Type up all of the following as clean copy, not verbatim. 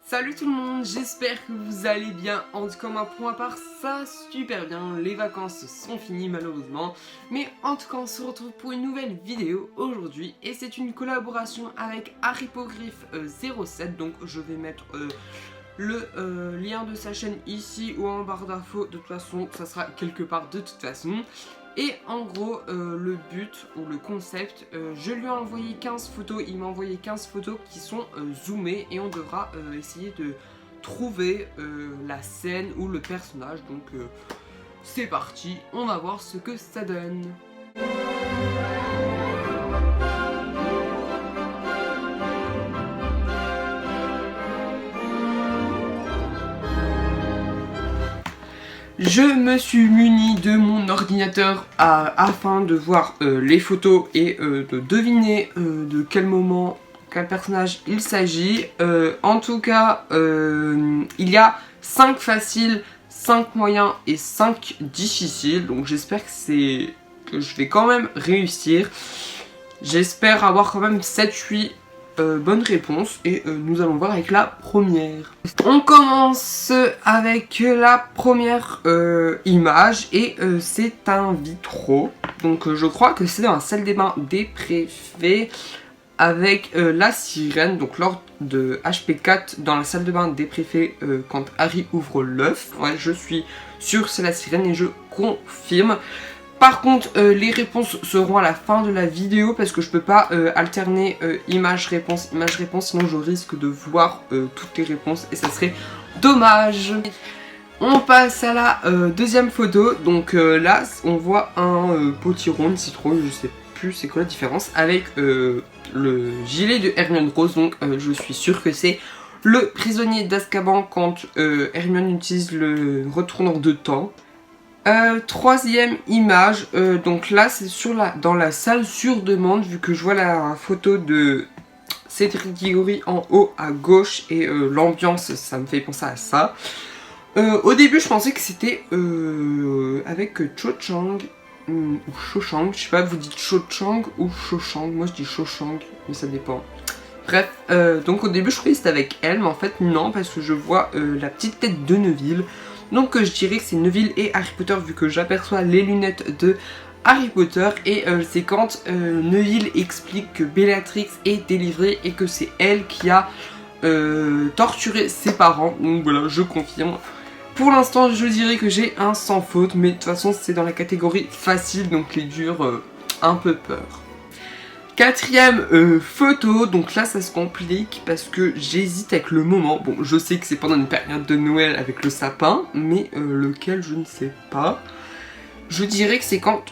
Salut tout le monde, j'espère que vous allez bien. En tout cas, moi, pour ma part, ça super bien. Les vacances sont finies malheureusement. Mais en tout cas, on se retrouve pour une nouvelle vidéo aujourd'hui. Et c'est une collaboration avec Harrypogriffe 07. Donc je vais mettre le lien de sa chaîne ici ou en barre d'infos. De toute façon, ça sera quelque part de toute façon. Et en gros, le but ou le concept, je lui ai envoyé 15 photos, il m'a envoyé 15 photos qui sont zoomées et on devra essayer de trouver la scène ou le personnage. Donc c'est parti, on va voir ce que ça donne. Je me suis muni de mon ordinateur afin de voir les photos et de deviner de quel moment, quel personnage il s'agit. En tout cas, il y a 5 faciles, 5 moyens et 5 difficiles. Donc j'espère que je vais quand même réussir. J'espère avoir quand même 7-8 bonne réponse et nous allons voir avec la première. On commence avec la première image et c'est un vitro. Donc je crois que c'est dans la salle des bains des préfets avec la sirène. Donc lors de HP4 dans la salle de bain des préfets quand Harry ouvre l'œuf. Ouais, je suis sûr c'est la sirène et je confirme. Par contre, les réponses seront à la fin de la vidéo parce que je peux pas alterner image-réponse, sinon je risque de voir toutes les réponses et ça serait dommage. On passe à la deuxième photo. Donc là, on voit un potiron, une citrouille, je sais plus c'est quoi la différence, avec le gilet de Hermione Rose. Donc je suis sûre que c'est le prisonnier d'Azkaban quand Hermione utilise le retourneur de temps. Troisième image, donc là c'est dans la salle sur demande vu que je vois la photo de Cédric Diggory en haut à gauche et l'ambiance ça me fait penser à ça. Au début je pensais que c'était avec Cho Chang ou Cho Chang, je sais pas, vous dites Cho Chang ou Cho Chang, moi je dis Cho Chang mais ça dépend. Bref, donc au début je croyais que c'était avec elle mais en fait non parce que je vois la petite tête de Neville. Donc je dirais que c'est Neville et Harry Potter vu que j'aperçois les lunettes de Harry Potter. Et c'est quand Neville explique que Bellatrix est délivrée et que c'est elle qui a torturé ses parents. Donc voilà, je confirme. Pour l'instant je dirais que j'ai un sans faute, mais de toute façon c'est dans la catégorie facile, donc les durs un peu peur. Quatrième photo, donc là ça se complique parce que j'hésite avec le moment. Bon, je sais que c'est pendant une période de Noël avec le sapin, mais lequel je ne sais pas. Je dirais que c'est quand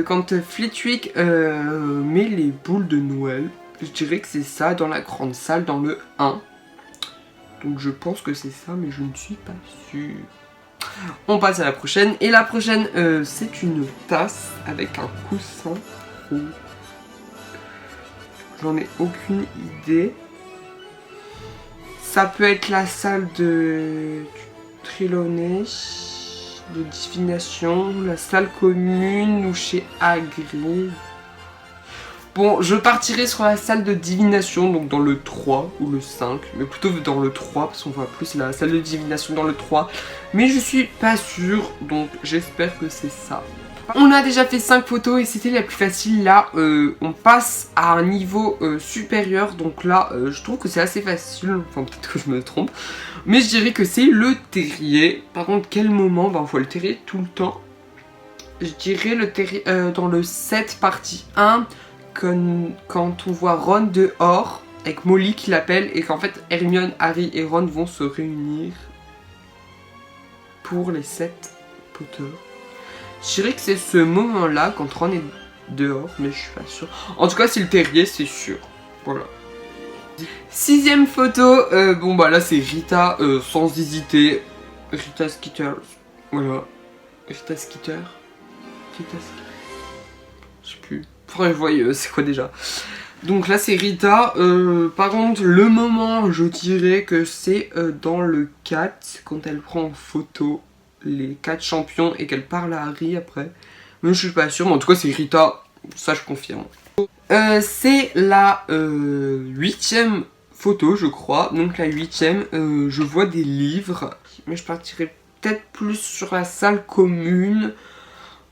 quand Flitwick met les boules de Noël. Je dirais que c'est ça dans la grande salle dans le 1. Donc je pense que c'est ça, mais je ne suis pas sûre. On passe à la prochaine. Et la prochaine, c'est une tasse avec un coussin rouge. J'en ai aucune idée. Ça peut être la salle de Trelawney, de divination, la salle commune ou chez Hagrid. Bon, je partirai sur la salle de divination, donc dans le 3 ou le 5, mais plutôt dans le 3, parce qu'on voit plus la salle de divination dans le 3. Mais je suis pas sûre, donc j'espère que c'est ça. On a déjà fait 5 photos et c'était la plus facile. Là, on passe à un niveau supérieur, donc là, je trouve que c'est assez facile, enfin peut-être que je me trompe. Mais je dirais que c'est le terrier. Par contre, quel moment? Ben, on voit le terrier tout le temps. Je dirais le terrier dans le 7 partie 1. Quand on voit Ron dehors avec Molly qui l'appelle et qu'en fait Hermione, Harry et Ron vont se réunir pour les 7 Potter. Je dirais que c'est ce moment là quand Ron est dehors, mais je suis pas sûre. En tout cas c'est le terrier, c'est sûr. Voilà. Sixième photo, bon bah là c'est Rita sans hésiter. Rita Skeeter. Voilà. Rita Skeeter. Je sais plus. Faudrait que je voie c'est quoi déjà. Donc là c'est Rita. Par contre le moment je dirais que c'est dans le 4 quand elle prend en photo les 4 champions et qu'elle parle à Harry après. Mais je suis pas sûre, mais en tout cas c'est Rita, ça je confirme. C'est la 8ème photo, je crois. Donc la 8e, je vois des livres. Mais je partirai peut-être plus sur la salle commune.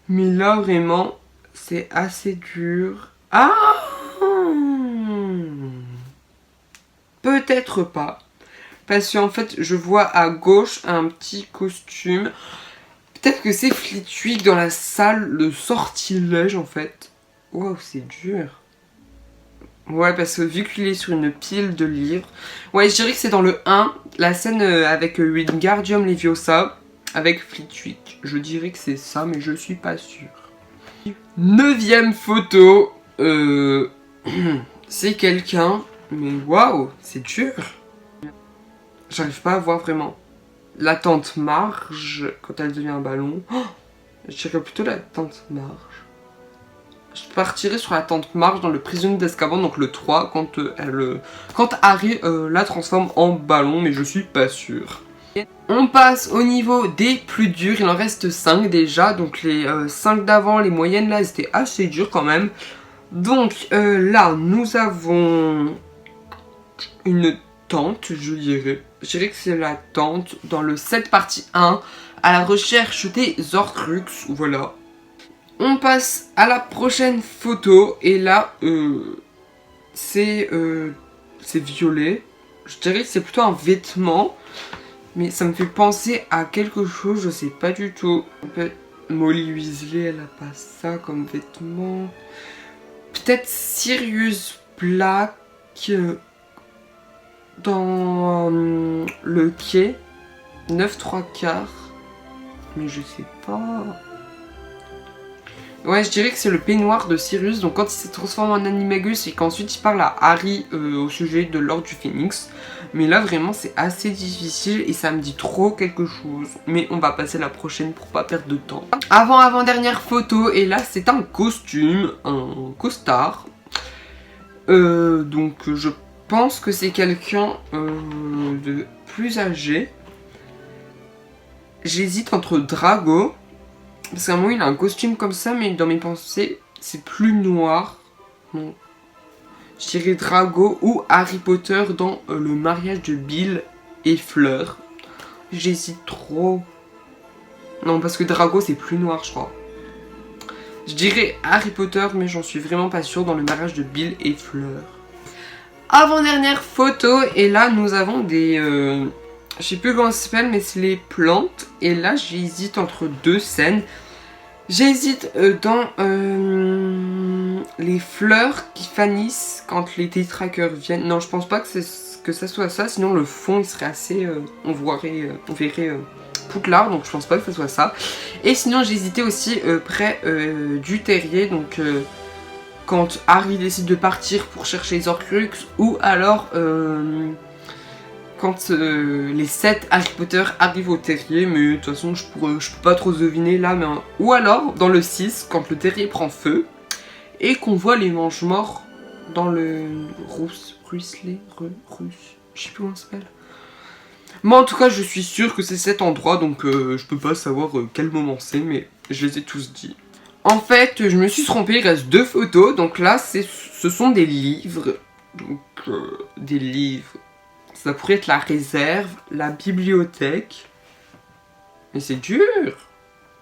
Mais là, vraiment, c'est assez dur. Ah! Peut-être pas. Parce qu'en fait, je vois à gauche un petit costume. Peut-être que c'est Flitwick dans la salle de sortilège, en fait. Waouh, c'est dur. Ouais, parce que vu qu'il est sur une pile de livres... Ouais, je dirais que c'est dans le 1, la scène avec Wingardium Leviosa, avec Flitwick. Je dirais que c'est ça, mais je suis pas sûr. 9e photo. C'est quelqu'un... Mais waouh, c'est dur. J'arrive pas à voir vraiment. La tante Marge, quand elle devient un ballon. Oh, je dirais plutôt la tante Marge. Je partirai sur la tante Marge dans le prisonnier d'Azkaban, donc le 3, quand Harry la transforme en ballon, mais je suis pas sûr. On passe au niveau des plus durs, il en reste 5 déjà, donc les 5 d'avant, les moyennes là, c'était assez dur quand même. Donc là, nous avons une tante, je dirais. Je dirais que c'est la tante dans le 7 partie 1, à la recherche des Horcruxes, voilà. On passe à la prochaine photo, et là, c'est violet. Je dirais que c'est plutôt un vêtement, mais ça me fait penser à quelque chose, je sais pas du tout. Molly Weasley, elle a pas ça comme vêtement. Peut-être Sirius Black dans le quai 9 3/4, mais je sais pas. Ouais, je dirais que c'est le peignoir de Sirius, donc quand il s'est transformé en Animagus et qu'ensuite il parle à Harry au sujet de l'Ordre du Phénix. Mais là vraiment c'est assez difficile et ça me dit trop quelque chose. Mais on va passer à la prochaine pour pas perdre de temps. Avant-dernière photo, et là c'est un costume, un costard. Donc je pense que c'est quelqu'un de plus âgé. J'hésite entre Drago. Parce qu'à un moment il a un costume comme ça, mais dans mes pensées c'est plus noir. Donc, je dirais Drago ou Harry Potter dans le mariage de Bill et Fleur. J'hésite trop. Non, parce que Drago c'est plus noir je crois. Je dirais Harry Potter, mais j'en suis vraiment pas sûre dans le mariage de Bill et Fleur. Avant-dernière photo, et là nous avons des... je sais plus comment ça s'appelle, mais c'est les plantes. Et là j'hésite entre deux scènes. J'hésite dans les fleurs qui fanissent quand les tétraqueurs viennent. Non, je pense pas que ça soit ça, sinon le fond il serait assez... on verrait Poudlard, donc je pense pas que ce soit ça. Et sinon j'hésitais aussi près du terrier, donc quand Harry décide de partir pour chercher les Horcruxes, ou alors quand les 7 Harry Potter arrivent au terrier, mais de toute façon je peux pas trop deviner là, mais ou alors dans le 6, quand le terrier prend feu, et qu'on voit les mange-morts dans le Rusley, je sais plus comment ça s'appelle. Moi en tout cas je suis sûr que c'est cet endroit, donc je peux pas savoir quel moment c'est, mais je les ai tous dit. En fait je me suis trompée, il reste 2 photos, donc là ce sont des livres, donc des livres. Ça pourrait être la réserve, la bibliothèque. Mais c'est dur.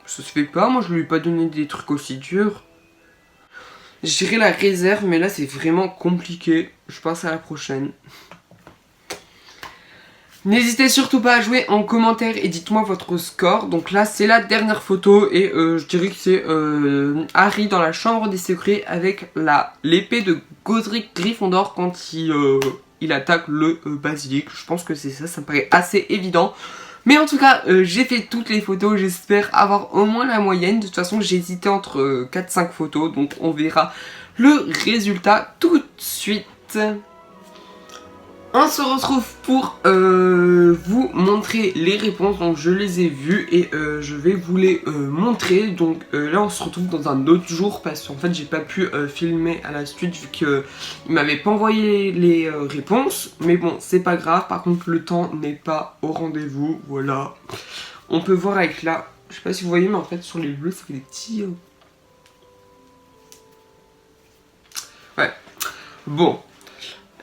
Ça se fait pas, moi je lui ai pas donné des trucs aussi durs. Je dirais la réserve, mais là c'est vraiment compliqué. Je passe à la prochaine. N'hésitez surtout pas à jouer en commentaire et dites-moi votre score. Donc là c'est la dernière photo et je dirais que c'est Harry dans la chambre des secrets avec l'épée de Godric Gryffondor quand il attaque le basilic. Je pense que c'est ça, ça me paraît assez évident. Mais en tout cas, j'ai fait toutes les photos, j'espère avoir au moins la moyenne. De toute façon, j'ai hésité entre 4-5 photos, donc on verra le résultat tout de suite. On se retrouve pour vous montrer les réponses, donc je les ai vues et je vais vous les montrer. Donc là on se retrouve dans un autre jour parce qu'en fait j'ai pas pu filmer à la suite vu qu'il m'avait pas envoyé les réponses. Mais bon c'est pas grave, par contre le temps n'est pas au rendez-vous, voilà. On peut voir avec là, je sais pas si vous voyez mais en fait sur les bleus ça fait des petits... Ouais, bon.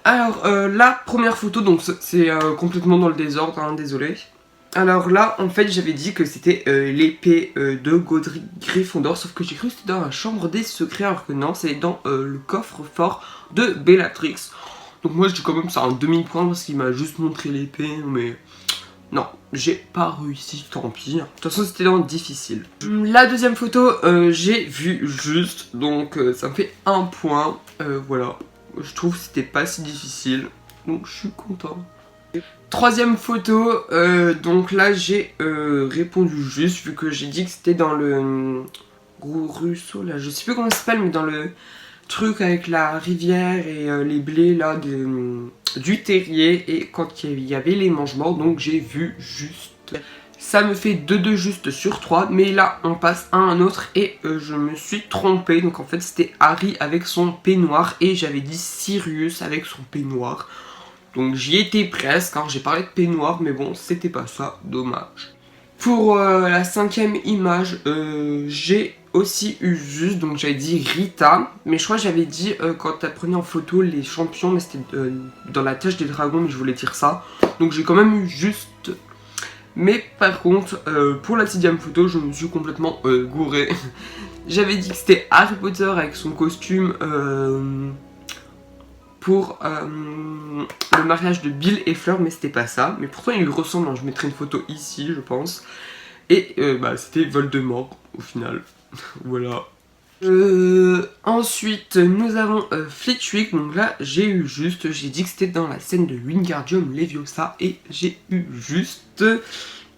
Alors, la première photo, donc c'est complètement dans le désordre, hein, désolé. Alors là, en fait, j'avais dit que c'était l'épée de Godric Gryffondor, sauf que j'ai cru que c'était dans la chambre des secrets, alors que non, c'est dans le coffre-fort de Bellatrix. Donc moi, je dis quand même ça un demi-point parce qu'il m'a juste montré l'épée, mais non, j'ai pas réussi, tant pis. De toute façon, c'était dans difficile. La deuxième photo, j'ai vu juste, donc ça me fait un point, voilà. Je trouve que c'était pas si difficile, donc je suis content. Troisième photo, donc là j'ai répondu juste vu que j'ai dit que c'était dans le gros ruisseau là, je sais plus comment ça s'appelle mais dans le truc avec la rivière et les blés là du terrier et quand il y avait les mange-morts, donc j'ai vu juste. Ça me fait 2 juste sur 3, mais là on passe à un autre et je me suis trompée, donc en fait c'était Harry avec son peignoir et j'avais dit Sirius avec son peignoir. Donc j'y étais presque, hein, j'ai parlé de peignoir, mais bon, c'était pas ça, dommage. Pour la 5e image, j'ai aussi eu juste, donc j'avais dit Rita, mais je crois que j'avais dit quand elle prenait en photo les champions, mais c'était dans la tâche des dragons, mais je voulais dire ça. Donc j'ai quand même eu juste. Mais par contre, pour la 6e photo, je me suis complètement gouré. J'avais dit que c'était Harry Potter avec son costume pour le mariage de Bill et Fleur, mais c'était pas ça. Mais pourtant il lui ressemble, hein. Je mettrai une photo ici je pense. Et bah, c'était Voldemort au final. Voilà. Ensuite nous avons Flitwick, donc là j'ai eu juste, j'ai dit que c'était dans la scène de Wingardium Leviosa et j'ai eu juste.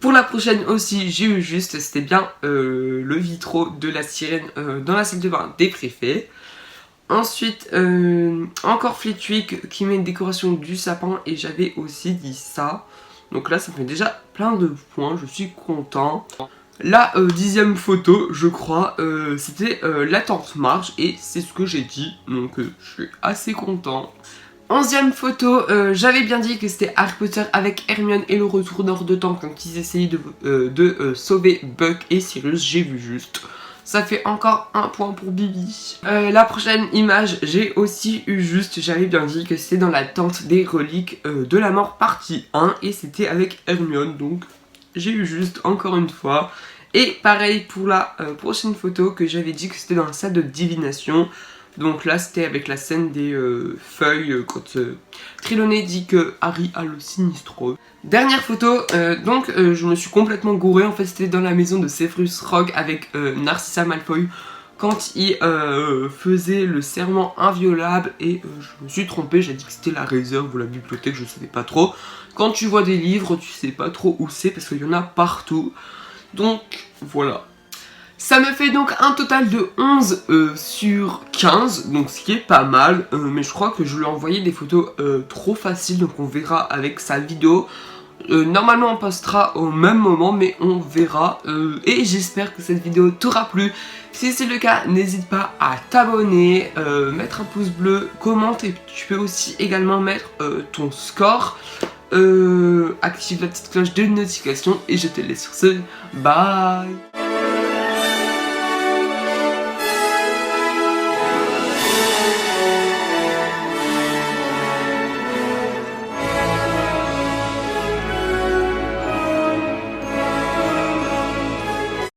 Pour la prochaine aussi j'ai eu juste, c'était bien le vitraux de la sirène dans la salle de bain des préfets. Ensuite, encore Flitwick qui met une décoration du sapin et j'avais aussi dit ça. Donc là, ça me fait déjà plein de points, je suis content. La 10e photo, je crois, c'était la tante Marge et c'est ce que j'ai dit, donc je suis assez content. 11e photo, j'avais bien dit que c'était Harry Potter avec Hermione et le retourneur de temps quand ils essayaient de sauver Buck et Sirius, j'ai vu juste. Ça fait encore un point pour Bibi. La prochaine image, j'ai aussi eu juste, j'avais bien dit que c'était dans la tente des reliques de la mort partie 1 et c'était avec Hermione, donc j'ai eu juste encore une fois. Et pareil pour la prochaine photo que j'avais dit que c'était dans la salle de divination. Donc là c'était avec la scène des feuilles quand Trelawney dit que Harry a le sinistreux. Dernière photo, donc je me suis complètement gourée, en fait c'était dans la maison de Severus Rogue avec Narcissa Malfoy quand il faisait le serment inviolable et je me suis trompée, j'ai dit que c'était la réserve ou la bibliothèque, je savais pas trop. Quand tu vois des livres, tu sais pas trop où c'est parce qu'il y en a partout, donc voilà. Ça me fait donc un total de 11 sur 15, donc ce qui est pas mal, mais je crois que je lui ai envoyé des photos trop faciles, donc on verra avec sa vidéo. Normalement on postera au même moment, mais on verra, et j'espère que cette vidéo t'aura plu. Si c'est le cas, n'hésite pas à t'abonner, mettre un pouce bleu, commente, et tu peux aussi également mettre ton score. Active la petite cloche de notification, et je te laisse sur ce, bye.